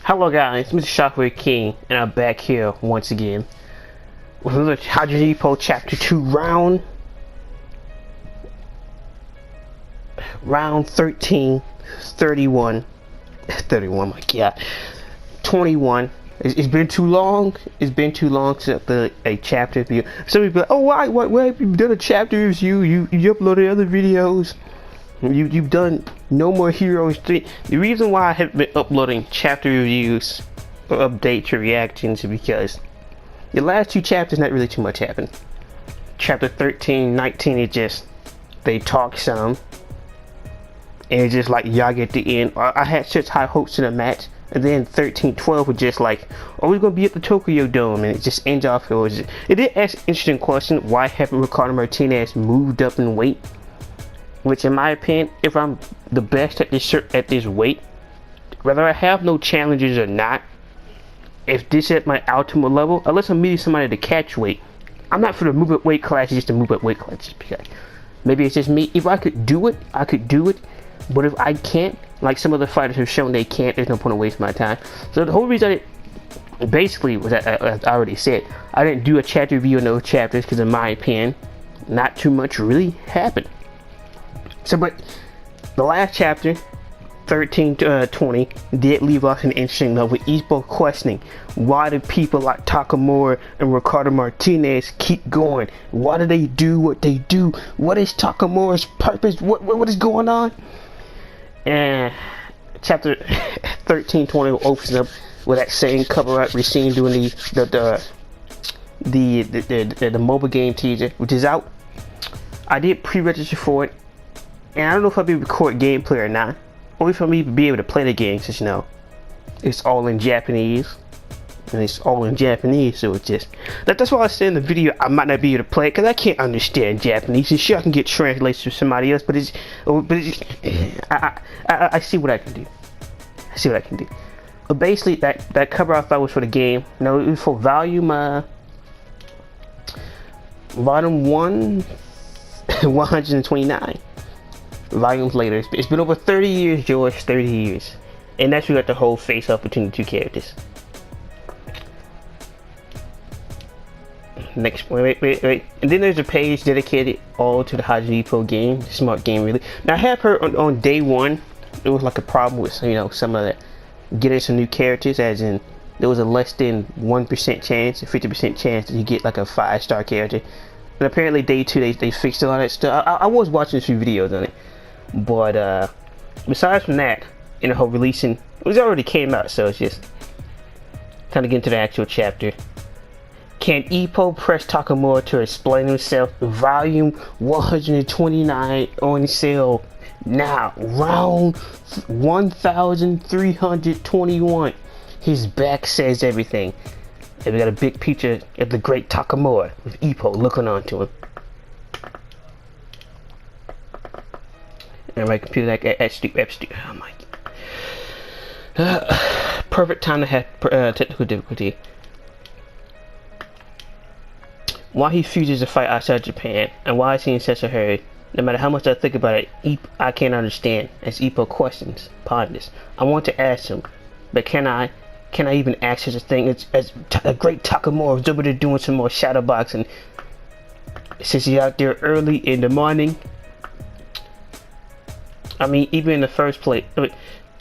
Hello guys, Mr. Shockwave King, and I'm back here once again with another Hajime Chapter 2 round 13, 31, my god, 21. It's been too long. It's been too long since a chapter review. Some people are like, oh, why have you done a chapter review? You uploaded other videos. You've done No More Heroes 3. The reason why I haven't been uploading chapter reviews or updates or reactions is because the last two chapters not really too much happened. Chapter 13, 19 is just they talk some, and it's just like y'all at the end. I had such high hopes in the match, and then 13, 12 was just like, are we gonna be at the Tokyo Dome? And it just ends off. It did ask an interesting question: why haven't Ricardo Martinez moved up in weight? Which, in my opinion, if I'm the best at this weight, whether I have no challenges or not, if this is at my ultimate level, unless I'm meeting somebody to catch weight, I'm not for the move up weight classes just to move up weight classes. Because maybe it's just me. If I could do it, I could do it. But if I can't, like some other fighters have shown they can't, there's no point in wasting my time. So the whole reason basically was that, as I already said, I didn't do a chapter review on those chapters because, in my opinion, not too much really happened. So, but the last chapter, 13 to 20, did leave us an interesting note with Ippo questioning why do people like Takamura and Ricardo Martinez keep going? Why do they do what they do? What is Takamura's purpose? What is going on? And chapter 13-20 opens up with that same cover up we've seen doing the mobile game teaser, which is out. I did pre-register for it. And I don't know if I'll be able to record gameplay or not, or if I'll even be able to play the game, since you know it's all in Japanese, so it's just that's why I said in the video I might not be able to play it because I can't understand Japanese. And sure, I can get translated to somebody else, but I see what I can do. But basically, that cover I thought was for the game. No, it was for volume 1, 129. Volumes later. It's been over 30 years, George. 30 years. And that's where we got the whole face-off between the two characters. Next, wait. And then there's a page dedicated all to the Hajime game. Smart game, really. Now, I have heard on day one, there was like a problem with, some of that. Getting some new characters, as in, there was a less than 1% chance, a 50% chance that you get like a 5-star character. And apparently day 2, they fixed a lot of that stuff. I was watching a few videos on it. But besides from that, the whole releasing, it was already came out, so it's just kind of get into the actual chapter. Can Ippo press Takamura to explain himself? Volume 129 on sale now. Round 1321. His back says everything. And we got a big picture of the great Takamura with Ippo looking onto him. And my computer like oh my god. Perfect time to have technical difficulty. Why he refuses to fight outside Japan, and why is he in such a hurry? No matter how much I think about it, I can't understand. As Ippo questions, ponders. I want to ask him, but can I even ask such a thing? As a great Takamura was over there doing some more shadow boxing. Since he's out there early in the morning. I mean, even in the first place,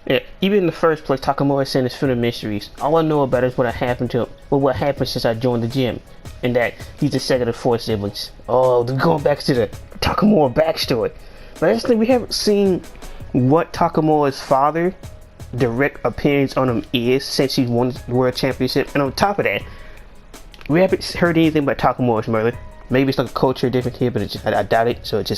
Takamura said it's full of mysteries. All I know about is what happened to him. Well, what happened since I joined the gym, and that he's the second of 4 siblings. Oh, they're going back to the Takamura backstory. But actually, we haven't seen what Takamura's father direct appearance on him is since he's won the world championship. And on top of that, we haven't heard anything about Takamura's mother. Maybe it's like a culture different here, but I doubt it. So what is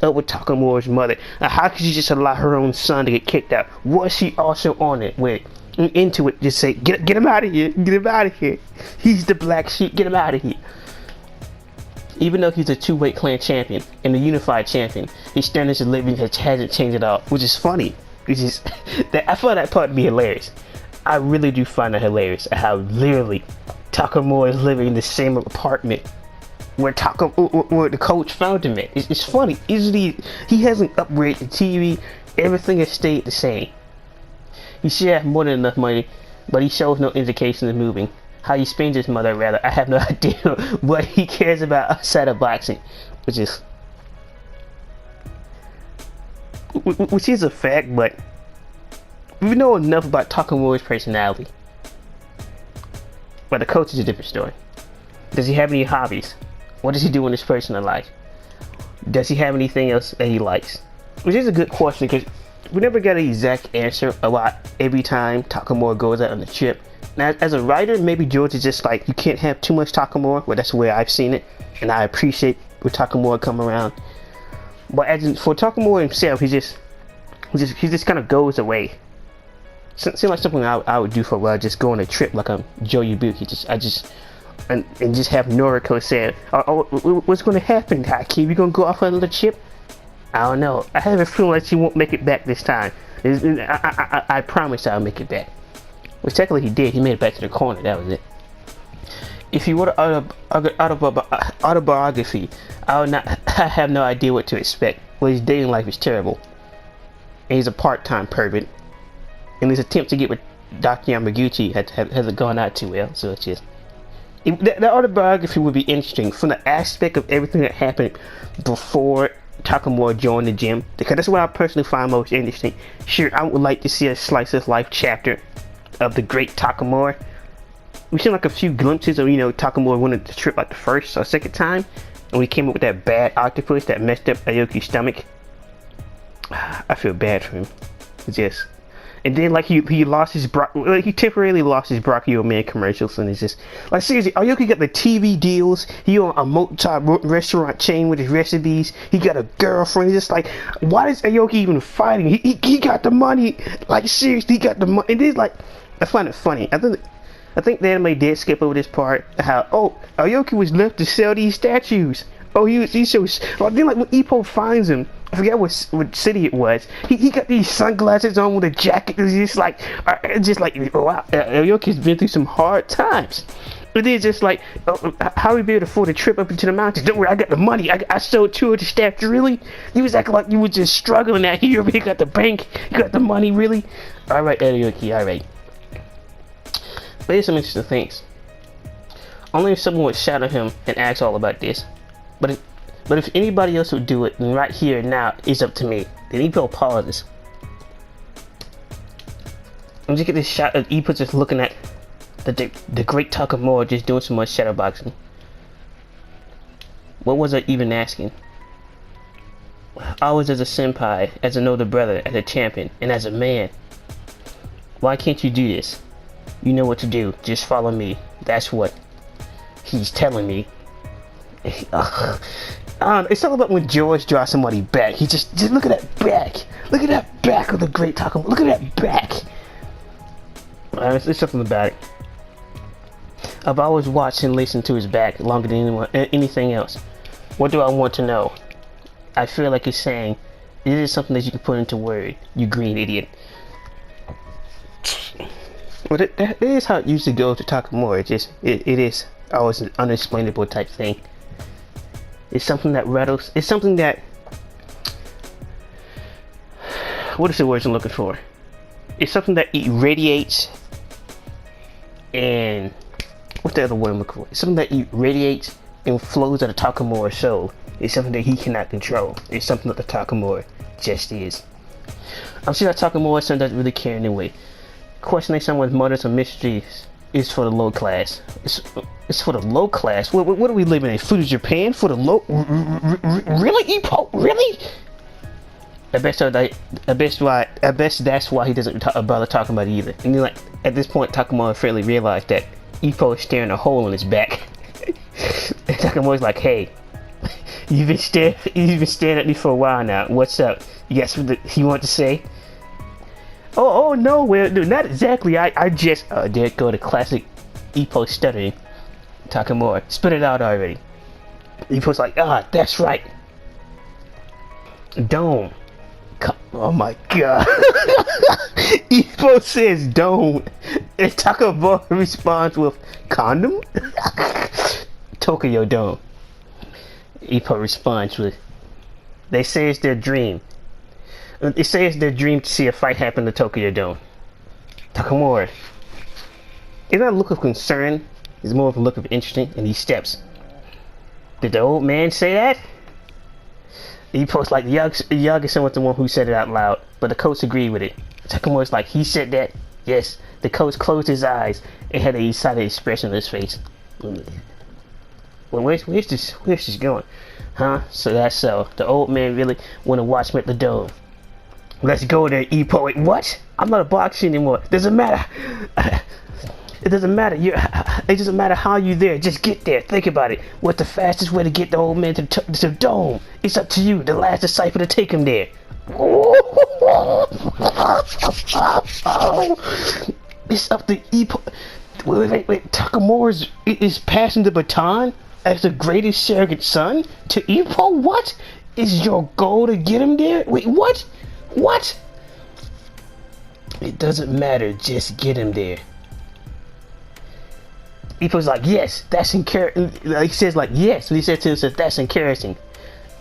up with Takamura's mother? How could you just allow her own son to get kicked out? Was she also on it with into it? Just say get him out of here, get him out of here. He's the black sheep. Get him out of here. Even though he's a 2-weight clan champion and the unified champion, his standards of living hasn't changed at all, which is funny. I find that part to be hilarious. I really do find that hilarious. How literally Takamura is living in the same apartment where the coach found him at. It's funny. He hasn't upgraded the TV. Everything has stayed the same. He should have more than enough money, but he shows no indication of moving. How he spends his mother, rather, I have no idea what he cares about outside of boxing, which is a fact, but we know enough about Takamura's personality. But the coach is a different story. Does he have any hobbies? What does he do in his personal life? Does he have anything else that he likes? Which is a good question, because we never get an exact answer about every time Takamura goes out on the trip. Now, as a writer, maybe George is just like, you can't have too much Takamura, but that's the way I've seen it, and I appreciate when Takamura come around. But for Takamura himself, he just kind of goes away. Seems like something I would do for a while, just go on a trip like I'm Joe Yubuki. And just have Noriko say, oh, what's going to happen, Haki? We going to go off on another trip? I don't know. I have a feeling like she won't make it back this time. I promise I'll make it back. Which technically he did. He made it back to the corner. That was it. If he wrote an autobiography, I have no idea what to expect. Well, his dating life is terrible. And he's a part-time pervert. And his attempt to get with Dr. Yamaguchi hasn't gone out too well. So it's just... The autobiography would be interesting from the aspect of everything that happened before Takamura joined the gym, because that's what I personally find most interesting. Sure, I would like to see a slice of life chapter of the great Takamura. We've seen like a few glimpses of, Takamura went on the trip like the first or second time, and we came up with that bad octopus that messed up Aoki's stomach. I feel bad for him. It's just... And then, like, he lost his he temporarily lost his Brocky Omen commercials, and it's just like, seriously, Aoki got the TV deals. He on a multi-restaurant chain with his recipes. He got a girlfriend. He's just like, why is Aoki even fighting? He got the money. Like, seriously, he got the money. And it's like, I find it funny. I think the anime did skip over this part. How Aoki was left to sell these statues. He's so. Then like when Ippo finds him, I forget what city it was. He got these sunglasses on with a jacket. It's just like wow, Aoki's been through some hard times. But then it's just like, how we be able to afford a trip up into the mountains? Don't worry, I got the money. I sold 2 of the statues. Really? You was acting like you was just struggling out here. You already got the bank. You got the money. Really? All right, Aoki. All right. But here's some interesting things. Only if someone would shadow him and ask all about this. But if anybody else would do it, then right here and now is up to me. Then Ippo pauses. And just get this shot of Ippo just looking at the great Takamura just doing so much shadowboxing. What was I even asking? I was as a senpai, as an older brother, as a champion, and as a man. Why can't you do this? You know what to do. Just follow me. That's what he's telling me. It's all about when George draws somebody back. He just look at that back. Look at that back of the great Takamura. Look at that back. There's something about it. I've always watched and listened to his back longer than anything else. What do I want to know? I feel like he's saying, this is something that you can put into word, you green idiot. Well, that is how it usually goes to Takamura. It is always an unexplainable type thing. It's something that rattles. It's something that... What is the word I'm looking for? It's something that irradiates and... What's the other word I'm looking for? It's something that irradiates and flows out of Takamura's soul. It's something that he cannot control. It's something that the Takamura just is. I'm sure that Takamura son doesn't really care anyway. Questioning someone's motives or mysteries is for the low class. It's for the low class. What are we living in? Food of Japan? For the low... Really, Ippo? Really? I bet that's why he doesn't bother talking about it either. And then, like, at this point, Takamura fairly realized that Ippo is staring a hole in his back. And Takamura's like, hey, you've been staring at me for a while now. What's up? You got something you want to say? Oh no, well, no, not exactly. I just there go the classic Ippo stuttering. Takamura, spit it out already. Ippo's like, that's right. Don't. Oh my god. Ippo says don't. And Takamura responds with condom? Tokyo Dome. Ippo responds with, they say it's their dream. They say it's their dream to see a fight happen in the Tokyo Dome. Takamura. It's not a look of concern. It's more of a look of interest, and he steps. Did the old man say that? He posts like Yaga-san was the one who said it out loud, but the coach agreed with it. Takamura's like, he said that? Yes. The coach closed his eyes and had a excited expression on his face. Well, where's this going? Huh? So that's so. The old man really want to watch me at the dome. Let's go there, Ippo. Wait, what? I'm not a boxer anymore. Doesn't matter. It doesn't matter. It doesn't matter how you there. Just get there. Think about it. What's the fastest way to get the old man to the dome? It's up to you, the last disciple, to take him there. It's up to Ippo. Wait. Takamura is passing the baton as the greatest surrogate son to Ippo? What? Is your goal to get him there? Wait, what? What? It doesn't matter. Just get him there. Ippo's like, yes, that's encouraging. He says like, yes. What he said to himself, that's encouraging.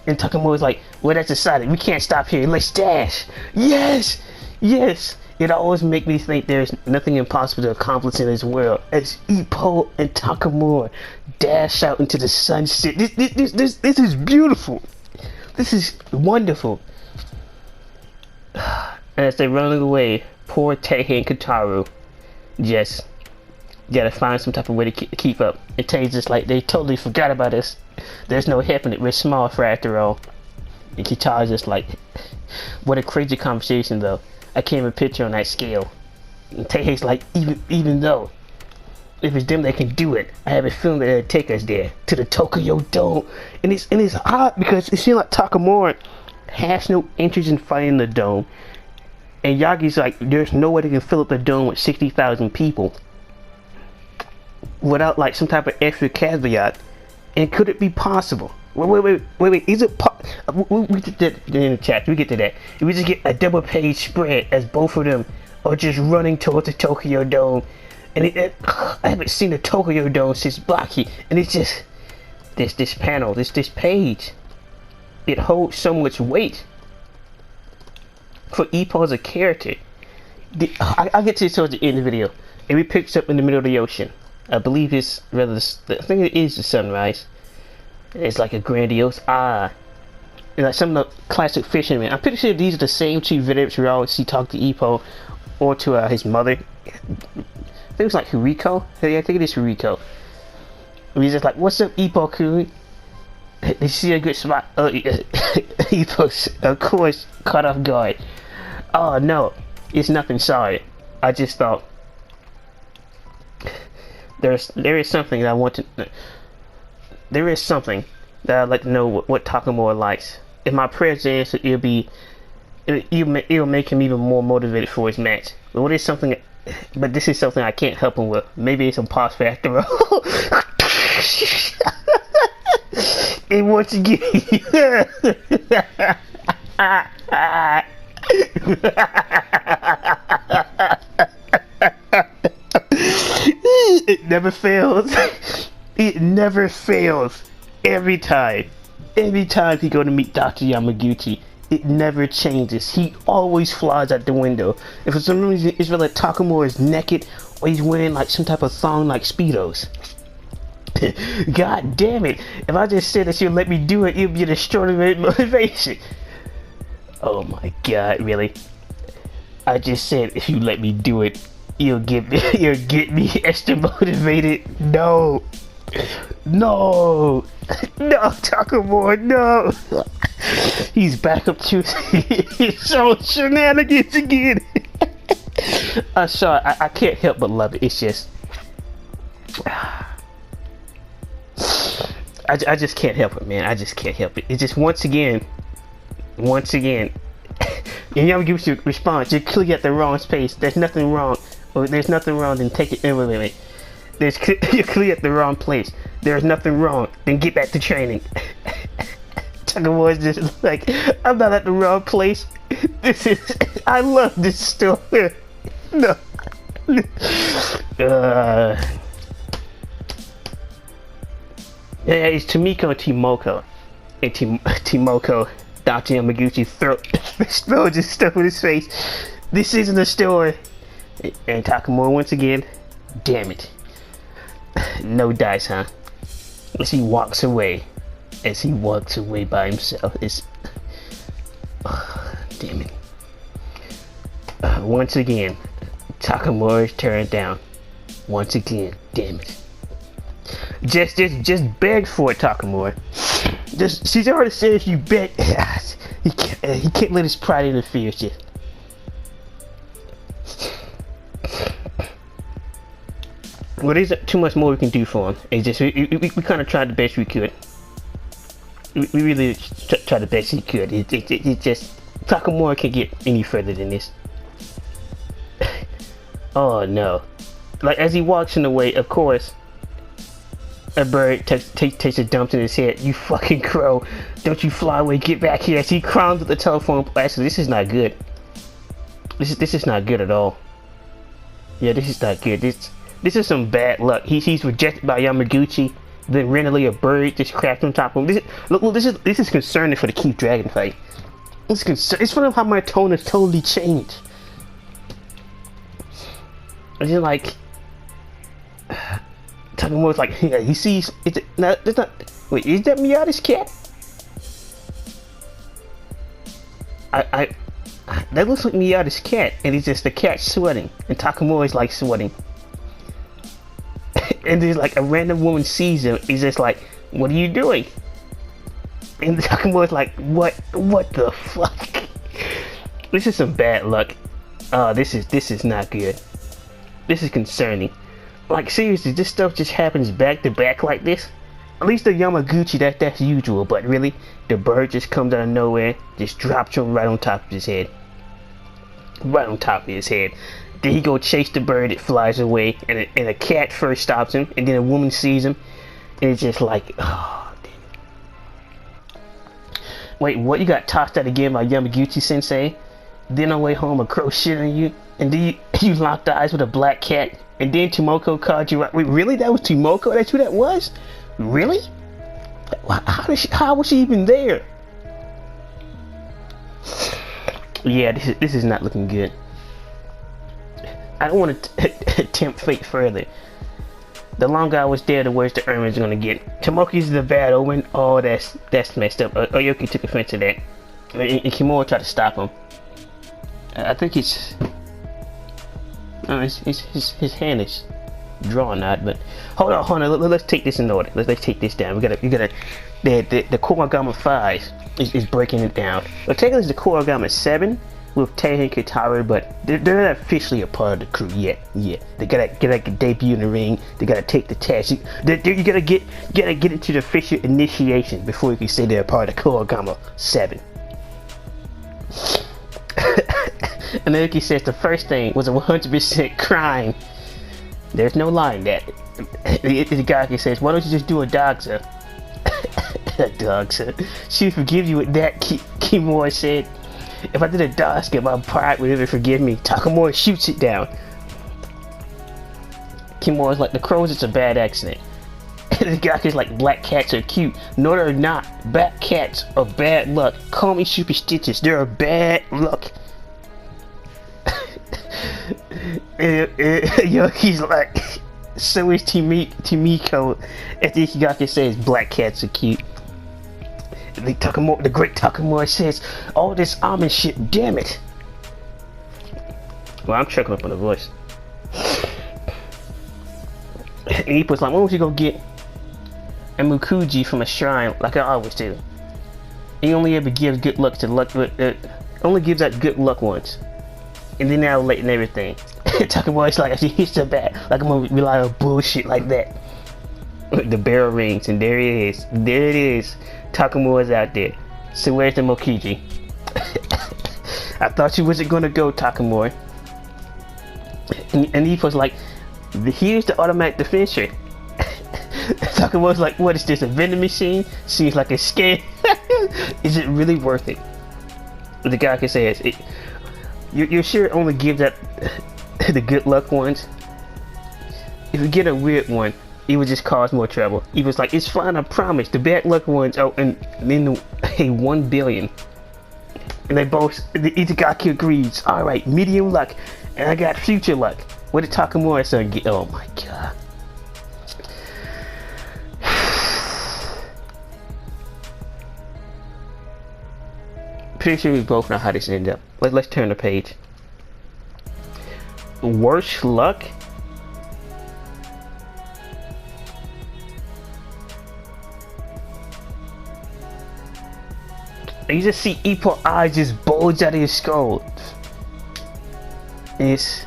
And Takamura's like, well, that's decided. We can't stop here. Let's dash. Yes, yes. It always makes me think there's nothing impossible to accomplish in this world. As Ippo and Takamura dash out into the sunset. This is beautiful. This is wonderful. And as they run away, poor Teihei and Kataru just gotta find some type of way to keep up. And Tei's just like, they totally forgot about us. There's no help in it. We're small for after all. And Kitaru's just like, what a crazy conversation though. I can't even picture on that scale. And Teihei's like, even though, if it's them that can do it, I have a feeling that it'll take us there, to the Tokyo Dome. And it's odd because it seems like Takamura has no interest in fighting the dome. And Yagi's like, there's no way they can fill up the dome with 60,000 people without like some type of extra caveat. And could it be possible? Wait. Is it we did that in the chat. We get to that. If we just get a double page spread as both of them are just running towards the Tokyo Dome. And I haven't seen the Tokyo Dome since Baki. And it's just this panel, this page. It holds so much weight for Ippo as a character. I'll get to this towards the end of the video. And we picks up in the middle of the ocean. I believe it's rather, I think it is the sunrise. It's like a grandiose like some of the classic fishermen. I'm pretty sure these are the same two veterans we always see talk to Ippo or to his mother. I think it's like Huriko. Yeah, I think it is Huriko. And he's just like, what's up, Ippo-kun? They see a good spot. Ippo's, of course, caught off guard. Oh no, it's nothing, sorry. I just thought there is something that I want to. There is something that I'd like to know what Takamura likes. If my prayers answer, it'll make him even more motivated for his match. But what is something? But this is something I can't help him with. Maybe it's impossible after all. And once again, it never fails. It never fails. Every time he go to meet Dr. Yamaguchi, it never changes. He always flies out the window. If for some reason it's like Takamura is naked or he's wearing like some type of thong like Speedos. God damn it. If I just said that she'll let me do it, it'll be an extraordinary motivation. Oh my god, really? I just said if you let me do it, you'll get me extra motivated. No, Takamura, no. He's back up to his own shenanigans again. I'm sorry, I can't help but love it. It's just, I just can't help it, man. I just can't help it. It's just once again, and Yamaguchi responds, you're clearly at the wrong space. There's nothing wrong. Or there's nothing wrong, then take it. Wait. You're clearly at the wrong place. There's nothing wrong. Then get back to training. Takamura's just like, I'm not at the wrong place. I love this story. No. Yeah, it's Tomiko and Timoko. And Timoko, Dr. Yamaguchi throws his stuff in his face. This isn't a story. And Takamura once again, damn it. No dice, huh? As he walks away. As he walks away by himself. It's... damn it. Once again, Takamura's turned down. Once again, damn it. Just beg for it, Takamura. She's already said if you beg, he can't let his pride interfere. Just. Well, there's too much more we can do for him. It's just we kind of tried the best we could. We really tried the best we could. It just Takamura can't get any further than this. Oh no! Like as he walks in the way, of course, a bird takes a dump in his head. You fucking crow! Don't you fly away! Get back here! As he crowns at the telephone. Actually, this is not good. This is not good at all. Yeah, this is not good. This is some bad luck. He's rejected by Yamaguchi. Then randomly a bird just crashed on top of him. This is concerning for the Keith Dragon fight. It's funny how my tone has totally changed. It's just like Takamura's like, yeah, he sees it's not. Wait, is that Miyagi's cat? That looks like Miyagi's cat, and it's just the cat sweating, and Takamura's like sweating. And there's like a random woman sees him. He's just like, "What are you doing?" And Takamura's like, "What the fuck?" This is some bad luck. This is not good. This is concerning. Like seriously, this stuff just happens back to back like this. At least the Yamaguchi, that's usual. But really, the bird just comes out of nowhere, just drops him right on top of his head. Right on top of his head. Then he go chase the bird, it flies away, and a cat first stops him, and then a woman sees him, and it's just like, oh, damn. Wait, what? You got tossed out again by Yamaguchi-sensei? Then on the way home, a crow shit on you, and then you locked eyes with a black cat, and then Tomoko called you out. Wait, really? That was Tomoko? That's who that was? Really? How was she even there? Yeah, this is not looking good. I don't want to tempt fate further. The longer I was there, the worse the Omen's gonna get. Tomoki's the bad Omen. Oh, that's messed up. Oyoki took offense to that. And Kimura tried to stop him. I think his hand is drawn out. But hold on. Let's take this in order. Let's take this down. We gotta. The Kurogama 5 is breaking it down. Well, technically, it's the Kurogama 7. With Tei and Kitaru, but they're not officially a part of the crew yet. Yeah, they gotta debut in the ring. They gotta take the test. You gotta get into the official initiation before you can say they're a part of the Kurogama 7. And Naoki says the first thing was a 100% crime. There's no lie in that. The guy says, "Why don't you just do a dogza?" A dogza. She would forgive you with that. Kimura said. If I did a dogza, my pride would never forgive me. Takamura shoots it down. Kimura's like, the crows, it's a bad accident. And the guy is like, black cats are cute. No, they're not. Black cats are bad luck. Call me superstitious. They're bad luck. He's like, so is Timiko. And the Higaki says, black cats are cute. The great Takamura says, all this Omen shit, damn it. Well, I'm checking up on the voice. And Ippo's like, when would you go get a Mukuji from a shrine like I always do? He only ever gives good luck to only gives out good luck once. And then now late and everything. Takamura's like, he's so bad. Like I'm gonna rely on bullshit like that. The bell rings and there it is. There it is. Takamura's out there. So where's the Mokiji? I thought you wasn't gonna go, Takamura. And Ippo's like, here's the automatic defense. Takamura's like, what is this, a vending machine? Seems like a scam. Is it really worth it? The guy can say, you're sure it only gives out the good luck ones? If you get a weird one, it would just cause more trouble. He was like, it's fine, I promise. The bad luck ones, oh, and then hey, 1 billion. And they both, the Itagaki agrees, alright, medium luck, and I got future luck. What did Takamura son get? Oh my god. Pretty sure we both know how this ended up. Let's turn the page. Worse luck? You just see Ippo eyes just bulge out of his skull. It's...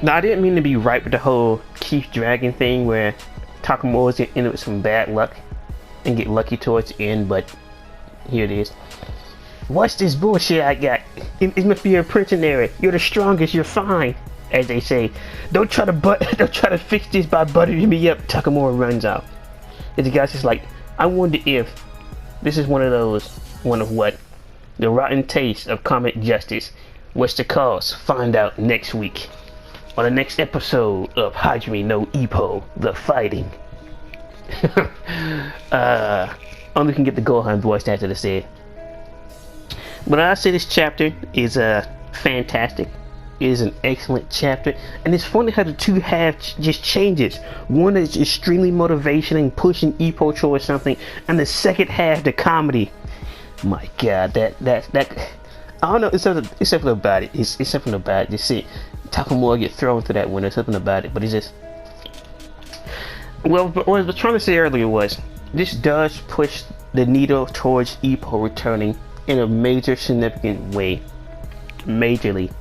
Now, I didn't mean to be right with the whole Keith Dragon thing where Takamura's gonna end up with some bad luck and get lucky towards the end, but here it is. What's this bullshit I got? It must be a printing error. You're the strongest, you're fine. As they say, don't try to fix this by buttering me up. Takamura runs out. And the guy's just like, I wonder if this is one of what? The rotten taste of comic justice. What's the cause? Find out next week. On the next episode of Hajime no Ippo, The Fighting. Only can get the Gohan voice after the said. But I say this chapter is fantastic. It is an excellent chapter, and it's funny how the two halves just changes. One is extremely motivational and pushing Ippo towards something, and the second half, the comedy. My God, that I don't know. It's something about it. It's something about it. You see Takamura get thrown through that window. Something about it, but it's just. Well, what I was trying to say earlier was this does push the needle towards Ippo returning in a major, significant way, majorly.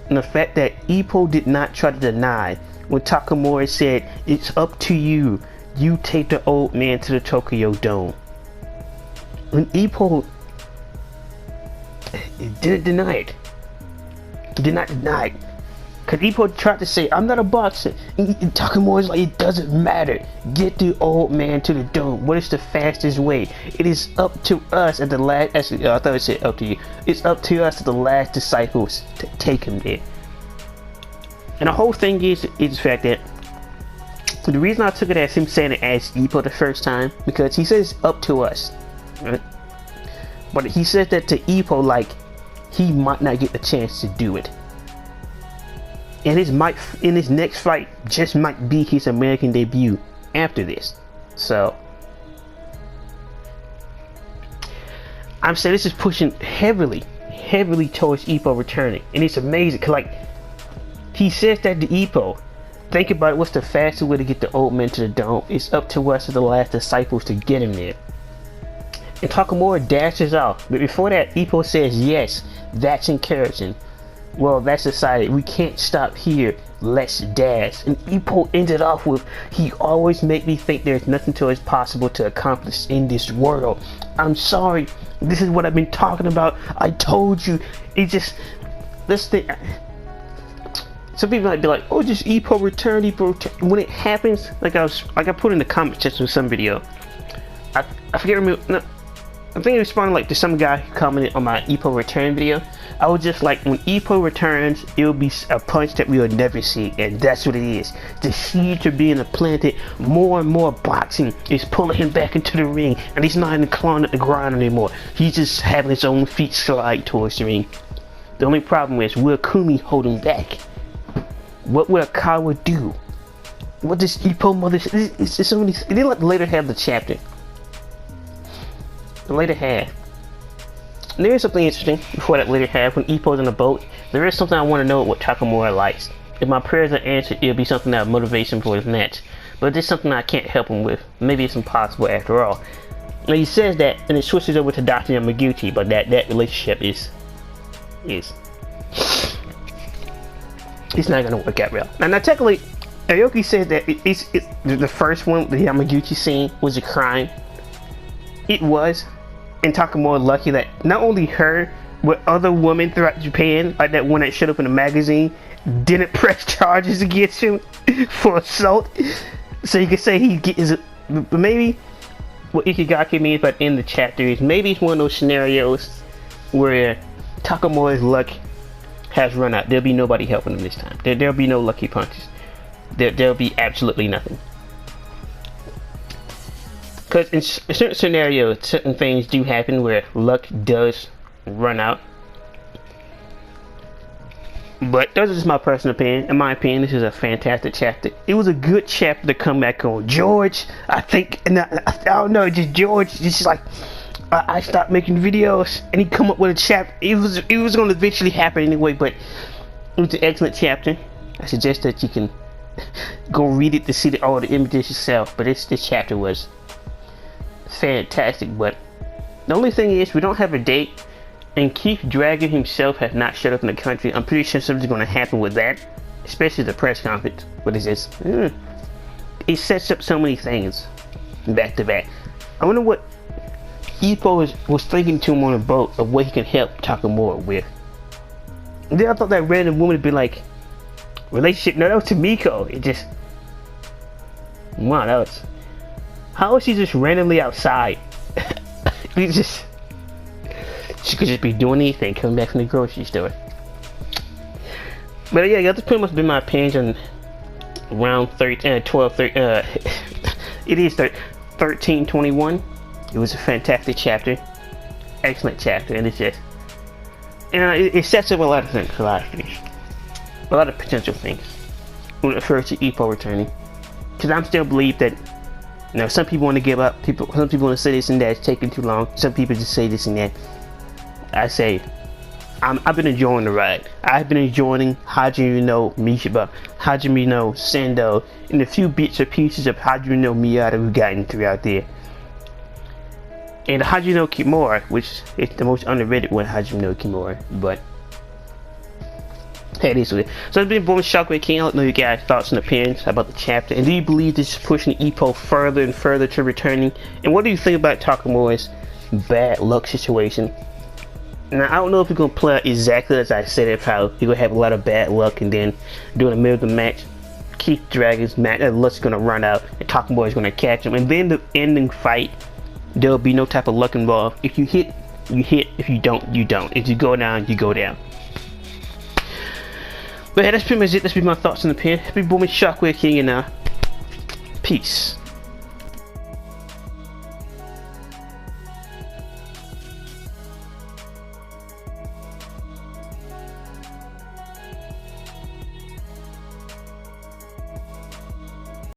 And the fact that Ippo did not try to deny when Takamura said, "It's up to you. You take the old man to the Tokyo Dome." When Ippo didn't deny it. He did not deny it. Because Ippo tried to say, I'm not a boxer. And Takamura's like, it doesn't matter. Get the old man to the dome. What is the fastest way? It is up to us at the last... Actually, I thought it said up to you. It's up to us at the last disciples to take him there. And the whole thing is the fact that the reason I took it as him saying it as Ippo the first time, because he says up to us. Right? But he says that to Ippo like he might not get the chance to do it. And his next fight just might be his American debut after this. So I'm saying this is pushing heavily towards Ippo returning. And it's amazing, cause like he says that to Ippo, think about it, what's the fastest way to get the old man to the dome? It's up to us as the last disciples to get him there. And Takamura dashes off, but before that Ippo says, yes, that's encouraging. Well, that's decided. We can't stop here. Let's dash. And Ippo ended off with, he always make me think there's nothing to is possible to accomplish in this world. I'm sorry. This is what I've been talking about. I told you. It just, this thing. Some people might be like, oh, just Ippo return, Ippo return. When it happens, like I put in the comment section of some video. I forget. No, I think I responded like to some guy who commented on my Ippo return video. I was just like, when Ippo returns, it'll be a punch that we will never see, and that's what it is. The seeds are being implanted. More and more boxing is pulling him back into the ring, and he's not even clawing at the ground anymore. He's just having his own feet slide towards the ring. The only problem is, will Kumi hold him back? What will Akawa do? What does Ippo mother? It's so many. It didn't like the later half of the chapter. The later half. There is something interesting before that later half when Ippo's in the boat. There is something I want to know what Takamura likes. If my prayers are answered, it'll be something that motivates him for his match. But there's something I can't help him with. Maybe it's impossible after all. And he says that, and it switches over to Dr. Yamaguchi, but that relationship is it's not gonna work out well. Now technically, Aoki said that the first one, the Yamaguchi scene, was a crime. It was. And Takamura lucky that not only her, but other women throughout Japan, like that one that showed up in the magazine, didn't press charges against him for assault. So you could say he gets, but maybe what Ikigaki means by the end of the chapter is maybe it's one of those scenarios where Takamura's luck has run out. There'll be nobody helping him this time. There'll be no lucky punches. There'll be absolutely nothing. Because in certain scenarios, certain things do happen where luck does run out. But that's just my personal opinion. In my opinion, this is a fantastic chapter. It was a good chapter to come back on. George, I think, and I don't know, just George, just like, I stopped making videos, and he come up with a chapter. It was going to eventually happen anyway, but it was an excellent chapter. I suggest that you can go read it to see all the images yourself. But this chapter was fantastic. But the only thing is, we don't have a date. And Keith Dragon himself has not showed up in the country. I'm pretty sure something's going to happen with that, especially the press conference. What is this? It sets up so many things back to back. I wonder what Ippo was thinking to him on a boat of what he can help Takamura with. And then I thought that random woman would be like, relationship. No, that was Tamiko. It just, wow, that was. How is she just randomly outside? It just. She could just be doing anything, coming back from the grocery store. But yeah, that's pretty much been my opinion on round 12, it is 1321. It was a fantastic chapter. Excellent chapter, and it's just, it sets up a lot of things, a lot of potential things when it refers to Ippo returning. Because I'm still believe that, you know, some people want to give up, some people want to say this and that, it's taking too long. Some people just say this and that. I say, I've been enjoying the ride. I've been enjoying Hajime no Mishima, Hajime no Sendo, and the few bits or pieces of Hajime no Miyata we've gotten throughout there. And Hajime no Kimura, which is the most underrated one, Hajime no Kimura, but hey, this is it. So it's been Boom Shockwave King. I'll let know you guys' thoughts and opinions about the chapter. And do you believe this is pushing Ippo further and further to returning? And what do you think about Takamura's bad luck situation? Now, I don't know if it's going to play out exactly as I said it, how you're going to have a lot of bad luck, and then during the middle of the match, Keith Dragon's match, luck's going to run out, and Takamura is going to catch him, and then the ending fight, there'll be no type of luck involved. If you hit, you hit. If you don't, you don't. If you go down, you go down. But yeah, that's pretty much it. That's been my thoughts on the pin. It's been Booming Shockwave King, and peace.